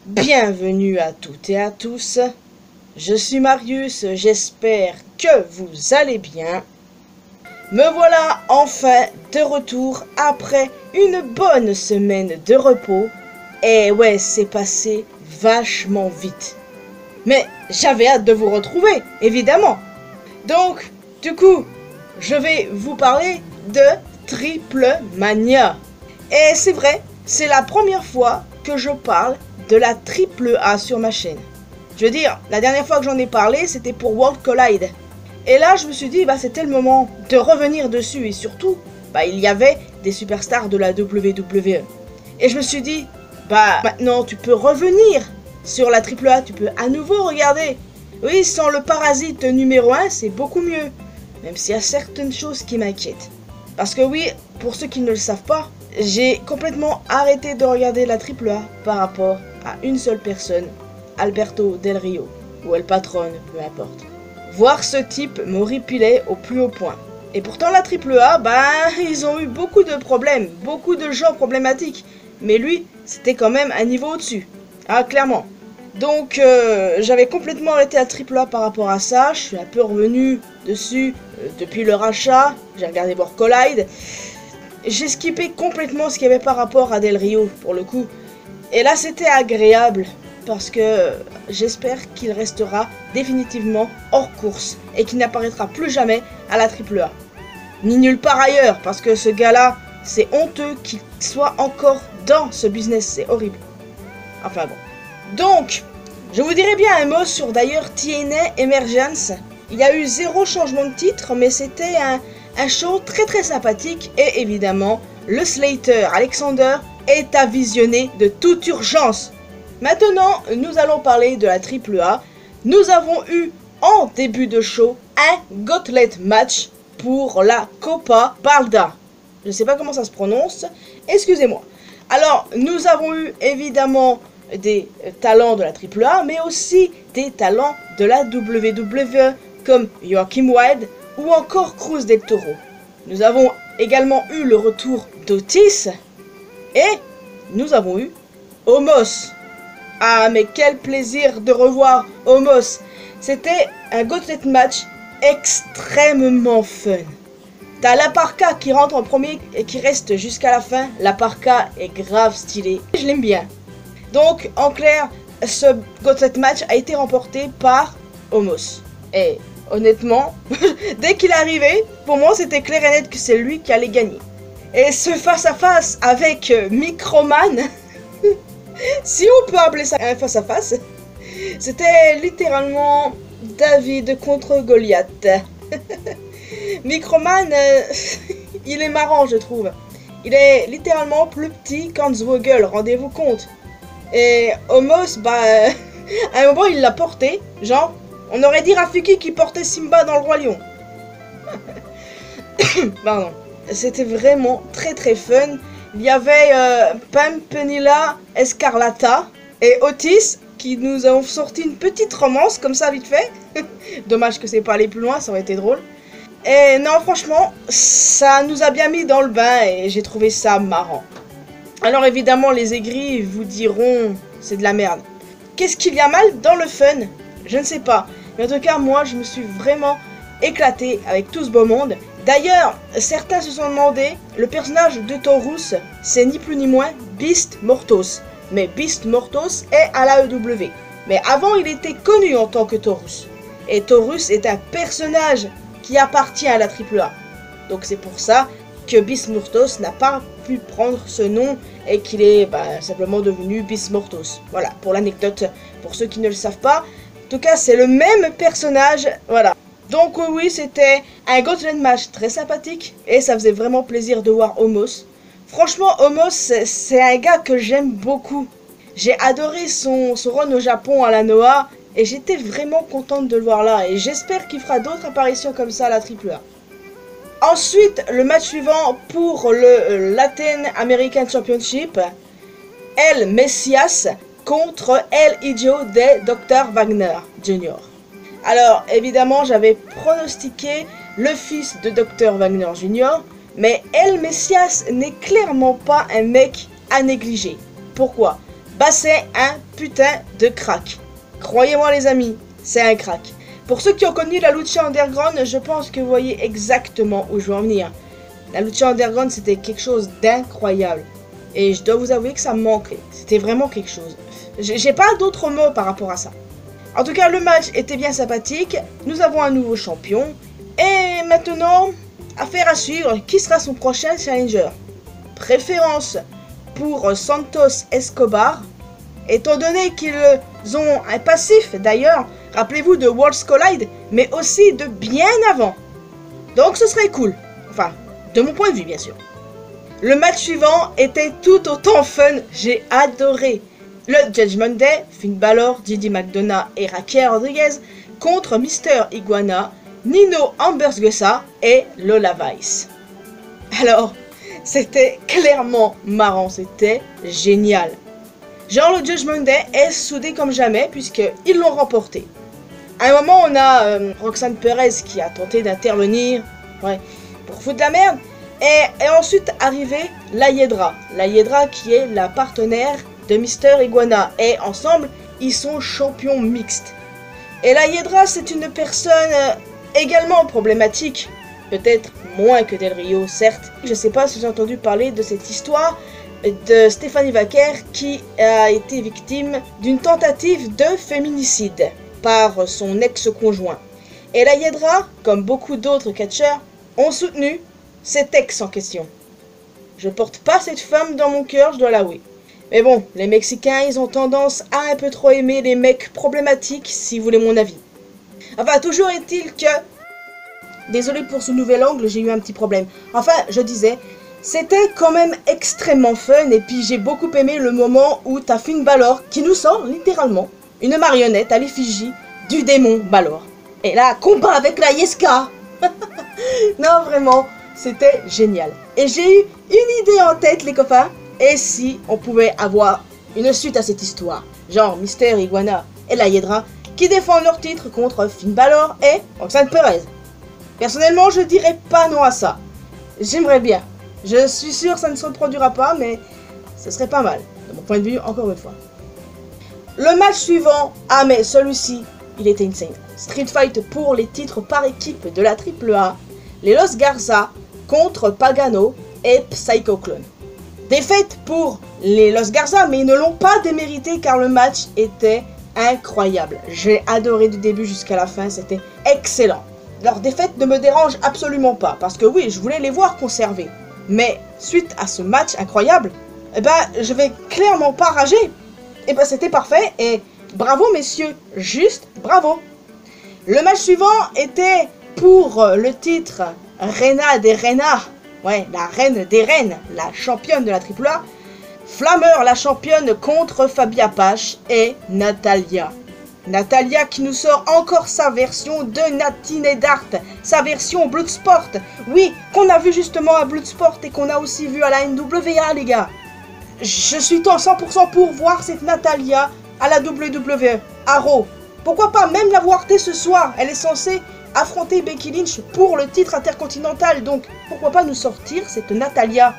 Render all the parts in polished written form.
Bienvenue à toutes et à tous, je suis Marius, j'espère que vous allez bien. Me voilà enfin de retour après une bonne semaine de repos. Et ouais, c'est passé vachement vite. Mais j'avais hâte de vous retrouver, évidemment. Donc, du coup, je vais vous parler de Triple Mania. Et c'est vrai, c'est la première fois que je parle de la Triple A sur ma chaîne. Je veux dire, la dernière fois que j'en ai parlé, c'était pour World Collide. Et là, je me suis dit, c'était le moment de revenir dessus. Et surtout, il y avait des superstars de la WWE. Et je me suis dit, maintenant, tu peux revenir sur la Triple A. Tu peux à nouveau regarder. Oui, sans le parasite numéro 1, c'est beaucoup mieux. Même s'il y a certaines choses qui m'inquiètent. Parce que oui, pour ceux qui ne le savent pas, j'ai complètement arrêté de regarder la Triple A par rapport à une seule personne, Alberto Del Rio, ou El Patron, peu importe. Voir ce type m'horripilait au plus haut point. Et pourtant la Triple A, ils ont eu beaucoup de problèmes, beaucoup de gens problématiques. Mais lui, c'était quand même un niveau au-dessus. Ah, clairement. Donc, j'avais complètement arrêté la Triple A par rapport à ça. Je suis un peu revenu dessus depuis le rachat. J'ai regardé World Collide. J'ai skippé complètement ce qu'il y avait par rapport à Del Rio, pour le coup. Et là, c'était agréable. Parce que j'espère qu'il restera définitivement hors course. Et qu'il n'apparaîtra plus jamais à la Triple A. Ni nulle part ailleurs. Parce que ce gars-là, c'est honteux qu'il soit encore dans ce business. C'est horrible. Enfin bon. Donc, je vous dirai bien un mot sur d'ailleurs TNA Emergence. Il y a eu 0 changement de titre, mais c'était un show très sympathique. Et évidemment, le Slater Alexander est à visionner de toute urgence. Maintenant, nous allons parler de la Triple A. Nous avons eu en début de show un gauntlet match pour la Copa Balda. Je ne sais pas comment ça se prononce, excusez-moi. Alors, nous avons eu évidemment des talents de la Triple A, mais aussi des talents de la WWE, comme Joachim Wild ou encore Cruz del Toro. Nous avons également eu le retour d'Otis, et nous avons eu Omos. Ah, mais quel plaisir de revoir Omos. C'était un gauntlet match extrêmement fun. T'as la Parka qui rentre en premier et qui reste jusqu'à la fin. La Parka est grave stylée. Je l'aime bien. Donc, en clair, ce gauntlet match a été remporté par Omos. Et honnêtement, dès qu'il est arrivé, pour moi, c'était clair et net que c'est lui qui allait gagner. Et ce face-à-face avec Microman, si on peut appeler ça un face-à-face, c'était littéralement David contre Goliath. Microman, il est marrant, je trouve. Il est littéralement plus petit qu'Hansvogel, rendez-vous compte. Et Omos, à un moment, il l'a porté. Genre, on aurait dit Rafiki qui portait Simba dans le Roi Lion. Pardon. C'était vraiment très fun. Il y avait Pimpinella Escarlata et Otis qui nous ont sorti une petite romance, comme ça, vite fait. Dommage que c'est pas allé plus loin, ça aurait été drôle. Et non, franchement, ça nous a bien mis dans le bain et j'ai trouvé ça marrant. Alors évidemment, les aigris vous diront, c'est de la merde. Qu'est-ce qu'il y a mal dans le fun? Je ne sais pas. Mais en tout cas, moi, je me suis vraiment éclaté avec tout ce beau monde. D'ailleurs, certains se sont demandé, le personnage de Taurus, c'est ni plus ni moins Beast Mortos. Mais Beast Mortos est à la EW. Mais avant, il était connu en tant que Taurus. Et Taurus est un personnage qui appartient à la Triple A. Donc c'est pour ça que Beast Mortos n'a pas pu prendre ce nom et qu'il est simplement devenu Beast Mortos. Voilà, pour l'anecdote, pour ceux qui ne le savent pas. En tout cas, c'est le même personnage, voilà. Donc oui, c'était un gauntlet match très sympathique et ça faisait vraiment plaisir de voir Omos. Franchement, Omos, c'est un gars que j'aime beaucoup. J'ai adoré son run au Japon à la Noah et j'étais vraiment contente de le voir là. Et j'espère qu'il fera d'autres apparitions comme ça à la Triple A. Ensuite, le match suivant pour le Latin American Championship, El Messias contre El Hijo de Dr. Wagner Jr. Alors, évidemment, j'avais pronostiqué le fils de Dr. Wagner Jr., mais El Messias n'est clairement pas un mec à négliger. Pourquoi? Bah c'est un putain de crack. Croyez-moi les amis, c'est un crack. Pour ceux qui ont connu la lucha underground, je pense que vous voyez exactement où je veux en venir. La lucha underground c'était quelque chose d'incroyable. Et je dois vous avouer que ça me manquait. C'était vraiment quelque chose. J'ai pas d'autres mots par rapport à ça. En tout cas, le match était bien sympathique. Nous avons un nouveau champion. Et maintenant, affaire à suivre. Qui sera son prochain challenger? Préférence pour Santos Escobar. Étant donné qu'ils ont un passif d'ailleurs. Rappelez-vous de Worlds Collide. Mais aussi de bien avant. Donc ce serait cool. Enfin, de mon point de vue bien sûr. Le match suivant était tout autant fun, j'ai adoré. Le Judgment Day, Finn Balor, Didi McDonough et Raquel Rodriguez contre Mister Iguana, Nino Hamburguesa et Lola Vice. Alors, c'était clairement marrant, c'était génial. Genre le Judgment Day est soudé comme jamais puisqu'ils l'ont remporté. À un moment, on a Roxanne Perez qui a tenté d'intervenir pour foutre de la merde. Et ensuite arrivé la Hiedra. La Hiedra qui est la partenaire de Mister Iguana. Et ensemble, ils sont champions mixtes. Et la Hiedra, c'est une personne également problématique. Peut-être moins que Del Rio, certes. Je ne sais pas si vous avez entendu parler de cette histoire de Stephanie Vaquer qui a été victime d'une tentative de féminicide par son ex-conjoint. Et la Hiedra, comme beaucoup d'autres catcheurs, ont soutenu cet ex en question. Je porte pas cette femme dans mon cœur, je dois l'avouer. Mais bon, les Mexicains, ils ont tendance à un peu trop aimer les mecs problématiques, si vous voulez mon avis. Enfin, toujours est-il que... Désolé pour ce nouvel angle, j'ai eu un petit problème. Enfin, je disais, c'était quand même extrêmement fun, et puis j'ai beaucoup aimé le moment où t'as Finn Balor qui nous sort, littéralement, une marionnette à l'effigie du démon Balor. Et là, combat avec la Yeska. Non, vraiment... C'était génial. Et j'ai eu une idée en tête, les copains. Et si on pouvait avoir une suite à cette histoire? Genre Mister Iguana et la Hiedra qui défendent leur titre contre Finn Balor et Roxanne Perez. Personnellement, je dirais pas non à ça. J'aimerais bien. Je suis sûr que ça ne se reproduira pas, mais ce serait pas mal. De mon point de vue, encore une fois. Le match suivant, ah mais celui-ci, il était insane. Street Fight pour les titres par équipe de la AAA. Les Los Garza contre Pagano et Psycho Clone. Défaite pour les Los Garza, mais ils ne l'ont pas démérité car le match était incroyable. J'ai adoré du début jusqu'à la fin, c'était excellent. Leur défaite ne me dérange absolument pas, parce que oui, je voulais les voir conserver. Mais suite à ce match incroyable, eh ben, je vais clairement pas rager. Eh ben, c'était parfait et bravo messieurs, juste bravo. Le match suivant était pour le titre Reina des Reinas, ouais, la reine des reines, la championne de la AAA, Flammer, la championne contre Fabi Apache et Natalia. Natalia qui nous sort encore sa version de Natty Neidhart, sa version Bloodsport. Oui, qu'on a vu justement à Bloodsport et qu'on a aussi vu à la NWA, les gars. Je suis 100% pour voir cette Natalia à la WWE, à Raw. Pourquoi pas même la voir dès ce soir? Elle est censée affronter Becky Lynch pour le titre intercontinental, donc pourquoi pas nous sortir cette Natalia?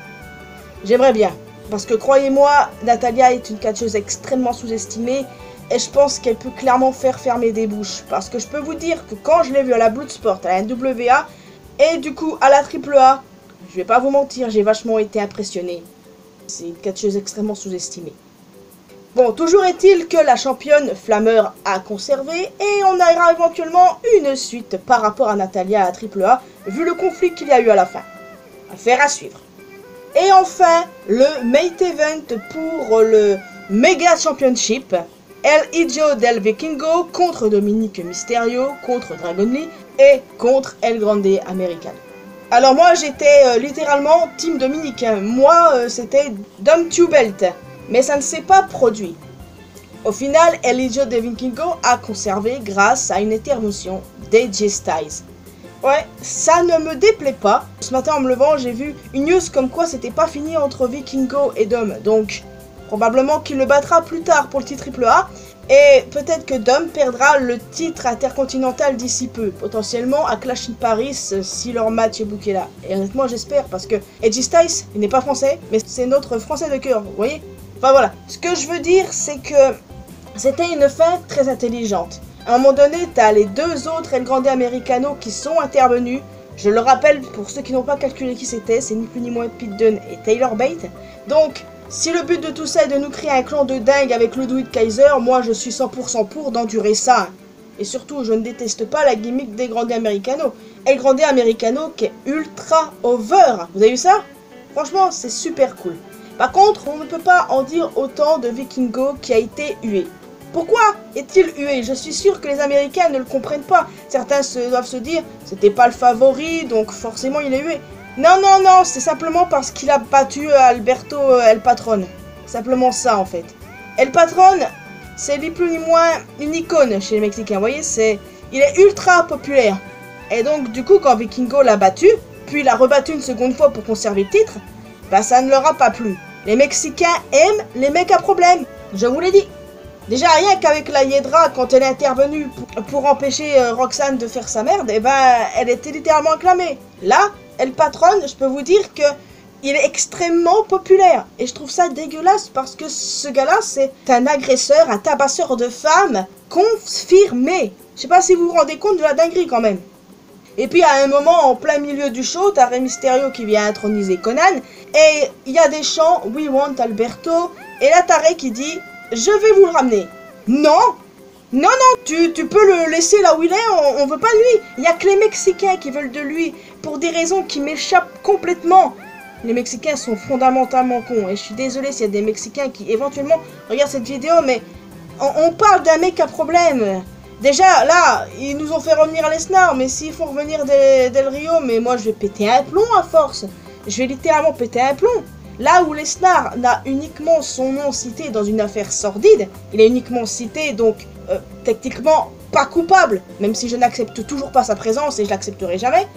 J'aimerais bien, parce que croyez-moi, Natalia est une catcheuse extrêmement sous-estimée, et je pense qu'elle peut clairement faire fermer des bouches, parce que je peux vous dire que quand je l'ai vue à la Bloodsport, à la NWA, et du coup à la AAA, je vais pas vous mentir, j'ai vachement été impressionné. C'est une catcheuse extrêmement sous-estimée. Bon, toujours est-il que la championne Flammer a conservé et on aura éventuellement une suite par rapport à Natalia à AAA, vu le conflit qu'il y a eu à la fin. Affaire à suivre. Et enfin, le main event pour le Mega Championship, El Hijo del Vikingo contre Dominique Mysterio, contre Dragon Lee et contre El Grande Americano. Alors moi j'étais littéralement Team Dominique, moi c'était Dom Tubelt. Mais ça ne s'est pas produit. Au final, El Hijo del Vikingo a conservé grâce à une intervention d'AJ Styles. Ouais, ça ne me déplaît pas. Ce matin en me levant, j'ai vu une news comme quoi c'était pas fini entre Vikingo et Dom. Donc, probablement qu'il le battra plus tard pour le titre AAA. Et peut-être que Dom perdra le titre intercontinental d'ici peu, potentiellement à Clash in Paris si leur match est booké là. Et honnêtement j'espère, parce que AJ Styles, il n'est pas français, mais c'est notre français de cœur, vous voyez? Enfin voilà, ce que je veux dire c'est que c'était une fin très intelligente. À un moment donné, t'as les deux autres El Grande Americano qui sont intervenus. Je le rappelle, pour ceux qui n'ont pas calculé qui c'était, c'est ni plus ni moins Pete Dunne et Taylor Bate. Donc, si le but de tout ça est de nous créer un clan de dingue avec Ludwig Kaiser, moi je suis 100% pour d'endurer ça. Et surtout, je ne déteste pas la gimmick des Grande Americano. El Grande Americano qui est ultra over. Vous avez vu ça? Franchement, c'est super cool. Par contre, on ne peut pas en dire autant de Vikingo qui a été hué. Pourquoi est-il hué? Je suis sûr que les Américains ne le comprennent pas. Certains doivent se dire, c'était pas le favori, donc forcément il est hué. Non, non, non, c'est simplement parce qu'il a battu Alberto El Patron. Simplement ça, en fait. El Patron, c'est ni plus ni moins une icône chez les Mexicains, vous voyez, il est ultra populaire. Et donc, du coup, quand Vikingo l'a battu, puis l'a rebattu une seconde fois pour conserver le titre, bah ça ne leur a pas plu. Les Mexicains aiment les mecs à problème, je vous l'ai dit. Déjà, rien qu'avec la Hiedra, quand elle est intervenue pour empêcher Roxanne de faire sa merde, et ben, elle était littéralement acclamée. Là, El Patron, je peux vous dire que il est extrêmement populaire. Et je trouve ça dégueulasse parce que ce gars-là, c'est un agresseur, un tabasseur de femmes confirmé. Je sais pas si vous vous rendez compte de la dinguerie quand même. Et puis à un moment, en plein milieu du show, t'as Rey Mysterio qui vient introniser Conan. Et il y a des chants, We want Alberto. Et là, t'as Rey qui dit, je vais vous le ramener. Non! Non, non, tu peux le laisser là où il est, on veut pas de lui. Il y a que les Mexicains qui veulent de lui, pour des raisons qui m'échappent complètement. Les Mexicains sont fondamentalement cons, et je suis désolé s'il y a des Mexicains qui éventuellement regardent cette vidéo, mais on parle d'un mec à problème. Déjà, là, ils nous ont fait revenir Lesnar, mais s'ils font revenir Del Rio, mais moi je vais péter un plomb à force. Je vais littéralement péter un plomb. Là où Lesnar n'a uniquement son nom cité dans une affaire sordide, il est uniquement cité donc techniquement pas coupable, même si je n'accepte toujours pas sa présence et je l'accepterai jamais.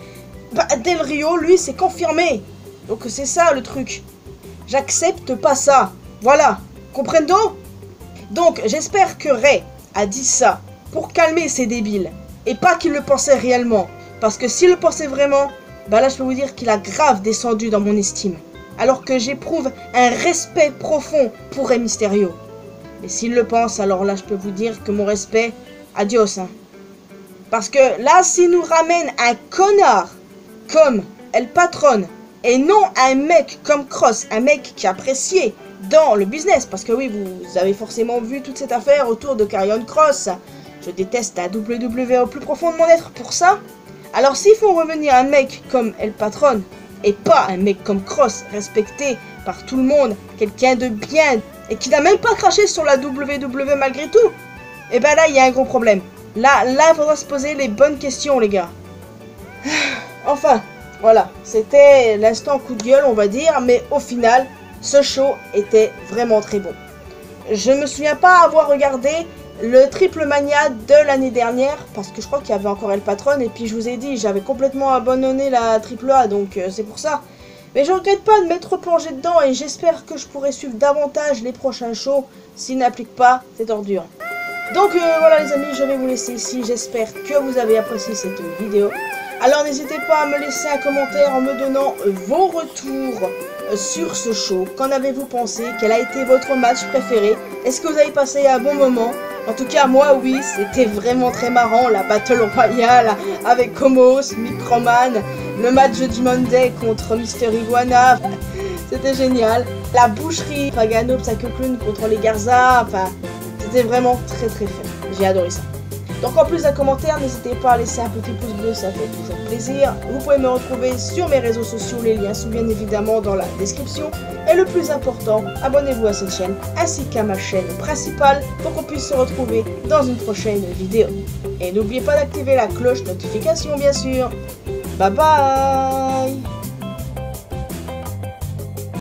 Bah, Del Rio, lui, c'est confirmé. Donc c'est ça le truc. J'accepte pas ça. Voilà. Comprendo? Donc j'espère que Rey a dit ça pour calmer ces débiles. Et pas qu'il le pensait réellement. Parce que s'il le pensait vraiment, bah là je peux vous dire qu'il a grave descendu dans mon estime. Alors que j'éprouve un respect profond pour Rey Mysterio. Et s'il le pense, alors là je peux vous dire que mon respect, adios. Hein. Parce que là, s'il nous ramène un connard comme El Patron, et non un mec comme Cross, un mec qui est apprécié dans le business, parce que oui, vous avez forcément vu toute cette affaire autour de Karrion Cross. Je déteste la WWE au plus profond de mon être pour ça. Alors s'il faut revenir un mec comme El Patron, et pas un mec comme Cross, respecté par tout le monde, quelqu'un de bien, et qui n'a même pas craché sur la WWE malgré tout, et ben là, il y a un gros problème. Là, il faudra se poser les bonnes questions, les gars. Enfin, voilà, c'était l'instant coup de gueule, on va dire, mais au final, ce show était vraiment très bon. Je ne me souviens pas avoir regardé le Triple Mania de l'année dernière, parce que je crois qu'il y avait encore El Patron, et puis je vous ai dit, j'avais complètement abandonné la Triple A, donc c'est pour ça. Mais je regrette pas de m'être plongé dedans, et j'espère que je pourrai suivre davantage les prochains shows, s'ils n'appliquent pas cette ordure. Donc voilà les amis, je vais vous laisser ici, j'espère que vous avez apprécié cette vidéo. Alors n'hésitez pas à me laisser un commentaire en me donnant vos retours sur ce show. Qu'en avez-vous pensé? Quel a été votre match préféré? Est-ce que vous avez passé un bon moment? En tout cas, moi, oui, c'était vraiment très marrant, la Battle Royale avec Homos, Microman, le match du Monday contre Mister Iguana, c'était génial. La boucherie, Pagano, Psycho Clown contre les Garza, enfin, c'était vraiment très très fun. J'ai adoré ça. Donc en plus d'un commentaire, n'hésitez pas à laisser un petit pouce bleu, ça fait toujours plaisir. Vous pouvez me retrouver sur mes réseaux sociaux, les liens sont bien évidemment dans la description. Et le plus important, abonnez-vous à cette chaîne ainsi qu'à ma chaîne principale pour qu'on puisse se retrouver dans une prochaine vidéo. Et n'oubliez pas d'activer la cloche notification bien sûr. Bye bye.